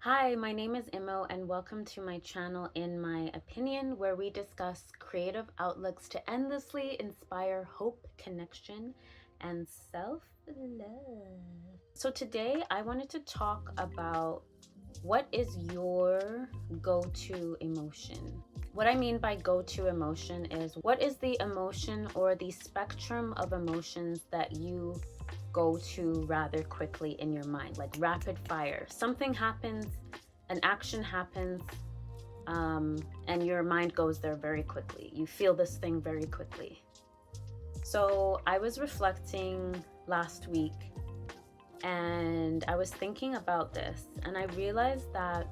Hi, my name is Imo, and welcome to my channel In My Opinion, where we discuss creative outlooks to endlessly inspire hope, connection, and self-love. So today I wanted to talk about what is your go-to emotion. What I mean by go-to emotion is what is the emotion or the spectrum of emotions that you go to rather quickly in your mind, like rapid fire. Something happens, an action happens, and your mind goes there very quickly. You feel this thing very quickly. So I was reflecting last week and I was thinking about this, and I realized that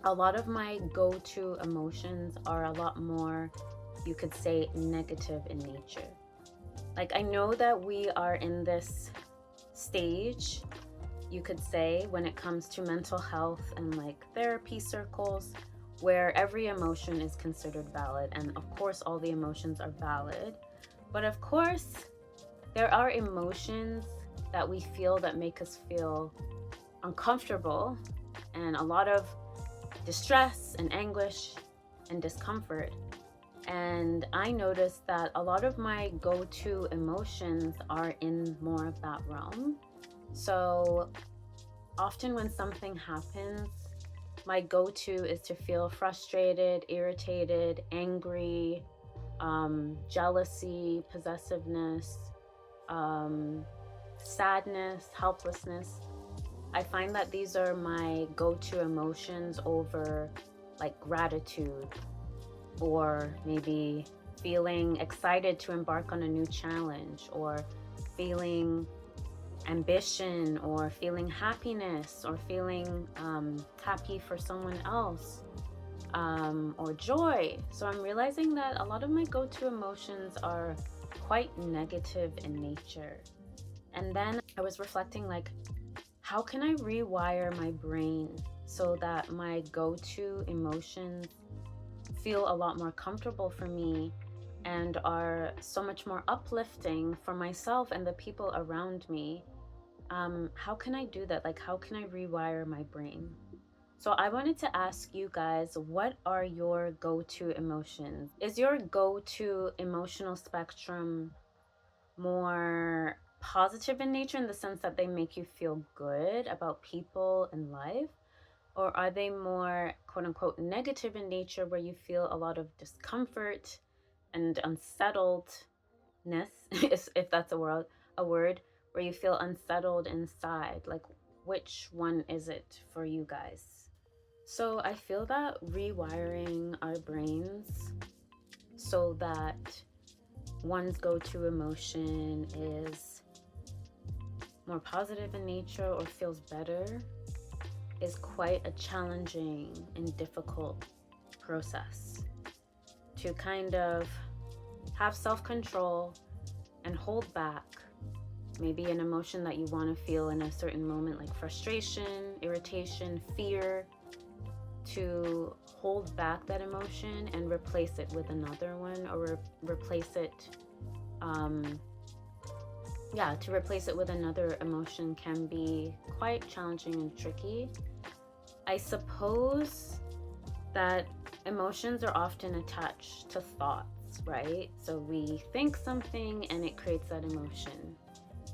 a lot of my go-to emotions are a lot more, you could say, negative in nature. Like, I know that we are in this stage, you could say, when it comes to mental health and like therapy circles, where every emotion is considered valid. And of course, all the emotions are valid. But of course, there are emotions that we feel that make us feel uncomfortable, and a lot of distress and anguish and discomfort. And I noticed that a lot of my go-to emotions are in more of that realm. So often when something happens, my go-to is to feel frustrated, irritated, angry, jealousy, possessiveness, sadness, helplessness. I find that these are my go-to emotions over like gratitude, or maybe feeling excited to embark on a new challenge, or feeling ambition, or feeling happiness, or feeling happy for someone else, or joy. So I'm realizing that a lot of my go-to emotions are quite negative in nature. And then I was reflecting, like, how can I rewire my brain so that my go-to emotions feel a lot more comfortable for me and are so much more uplifting for myself and the people around me? How can I do that? Like, how can I rewire my brain? So I wanted to ask you guys, what are your go-to emotions? Is your go-to emotional spectrum more positive in nature, in the sense that they make you feel good about people and life? Or are they more quote unquote negative in nature, where you feel a lot of discomfort and unsettledness, if that's a word, where you feel unsettled inside? Like, which one is it for you guys? So I feel that rewiring our brains so that one's go-to emotion is more positive in nature or feels better is quite a challenging and difficult process to kind of have self-control and hold back maybe an emotion that you want to feel in a certain moment, like frustration, irritation, fear, to hold back that emotion and replace it with another one, or replace it to replace it with another emotion can be quite challenging and tricky. I suppose that emotions are often attached to thoughts, right? So we think something and it creates that emotion.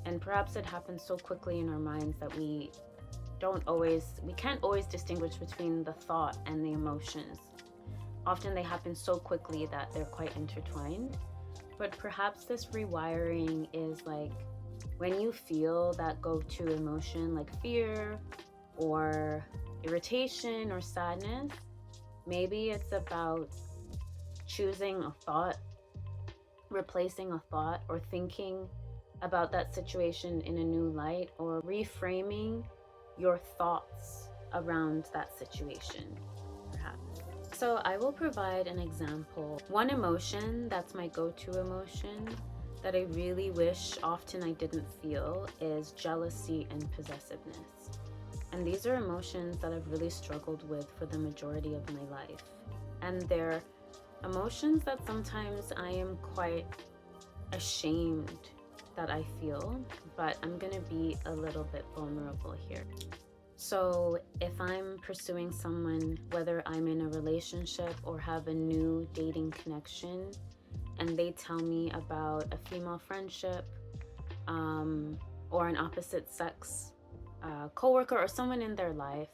And perhaps it happens so quickly in our minds that we can't always distinguish between the thought and the emotions. Often they happen so quickly that they're quite intertwined. But perhaps this rewiring is like when you feel that go-to emotion, like fear or irritation or sadness, maybe it's about choosing a thought, replacing a thought, or thinking about that situation in a new light, or reframing your thoughts around that situation, perhaps. So I will provide an example. One emotion that's my go-to emotion that I really wish often I didn't feel is jealousy and possessiveness. And these are emotions that I've really struggled with for the majority of my life. And they're emotions that sometimes I am quite ashamed that I feel, but I'm gonna be a little bit vulnerable here. So if I'm pursuing someone, whether I'm in a relationship or have a new dating connection, and they tell me about a female friendship, or an opposite sex coworker or someone in their life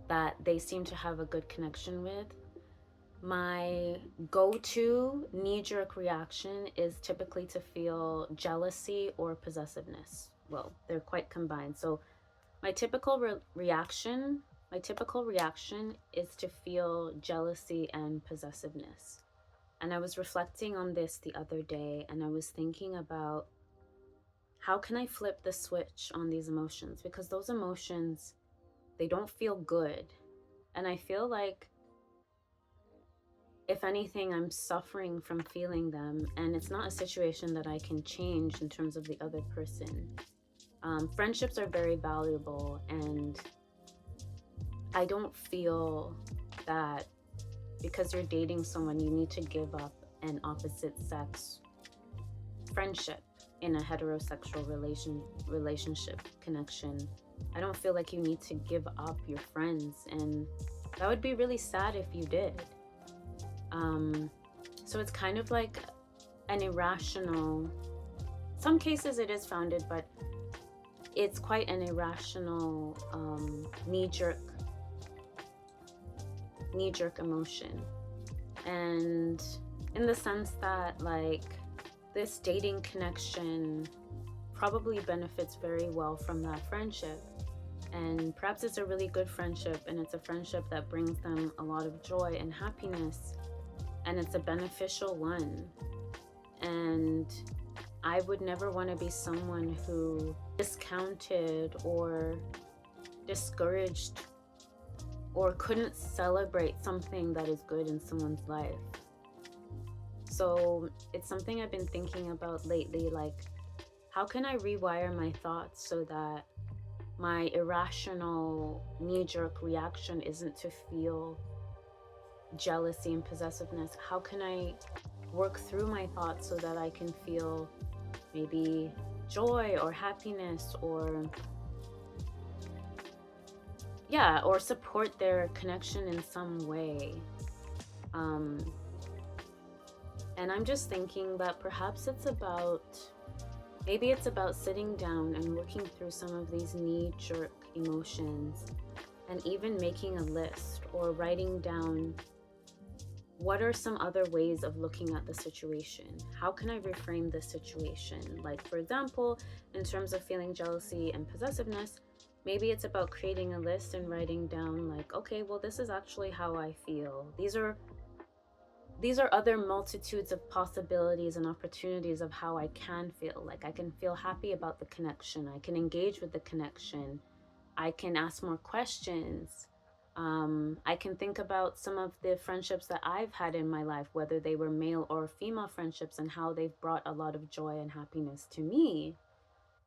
that they seem to have a good connection with, my go-to knee-jerk reaction is typically to feel jealousy or possessiveness. Well, they're quite combined. So my typical reaction is to feel jealousy and possessiveness. And I was reflecting on this the other day, and I was thinking about how can I flip the switch on these emotions? Because those emotions, they don't feel good. And I feel like, if anything, I'm suffering from feeling them, and it's not a situation that I can change in terms of the other person. Friendships are very valuable, and I don't feel that because you're dating someone, you need to give up an opposite sex friendship in a heterosexual relationship connection. I don't feel like you need to give up your friends, and that would be really sad if you did. So it's kind of like an irrational, some cases it is founded, but it's quite an irrational knee-jerk emotion. And in the sense that, like, this dating connection probably benefits very well from that friendship, and perhaps it's a really good friendship, and it's a friendship that brings them a lot of joy and happiness, and it's a beneficial one. And I would never want to be someone who discounted or discouraged or couldn't celebrate something that is good in someone's life. So it's something I've been thinking about lately, like, how can I rewire my thoughts so that my irrational knee-jerk reaction isn't to feel jealousy and possessiveness? How can I work through my thoughts so that I can feel maybe joy or happiness, or support their connection in some way? And I'm just thinking that perhaps maybe it's about sitting down and working through some of these knee-jerk emotions, and even making a list or writing down, what are some other ways of looking at the situation? How can I reframe this situation? Like, for example, in terms of feeling jealousy and possessiveness, maybe it's about creating a list and writing down, like, okay, well, this is actually how I feel. These are other multitudes of possibilities and opportunities of how I can feel. Like, I can feel happy about the connection. I can engage with the connection. I can ask more questions. I can think about some of the friendships that I've had in my life, whether they were male or female friendships, and how they've brought a lot of joy and happiness to me,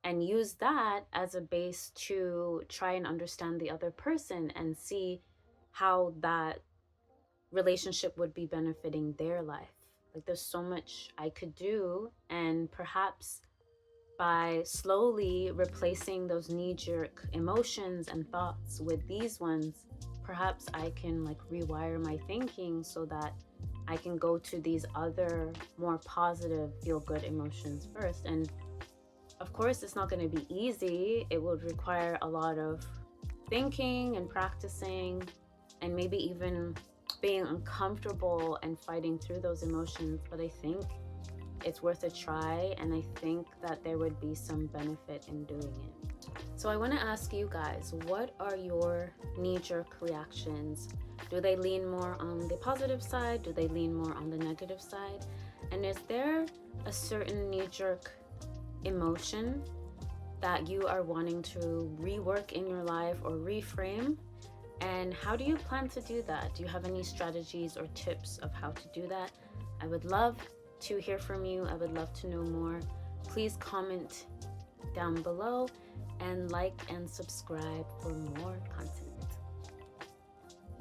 and use that as a base to try and understand the other person and see how that relationship would be benefiting their life. Like, there's so much I could do, and perhaps by slowly replacing those knee-jerk emotions and thoughts with these ones, perhaps I can, like, rewire my thinking so that I can go to these other more positive feel-good emotions first. And of course, it's not going to be easy. It will require a lot of thinking and practicing, and maybe even being uncomfortable and fighting through those emotions. But I think it's worth a try, and I think that there would be some benefit in doing it. So I want to ask you guys, what are your knee-jerk reactions? Do they lean more on the positive side? Do they lean more on the negative side? And is there a certain knee-jerk emotion that you are wanting to rework in your life or reframe? And how do you plan to do that? Do you have any strategies or tips of how to do that? I would love to hear from you. I would love to know more. Please comment down below and like and subscribe for more content.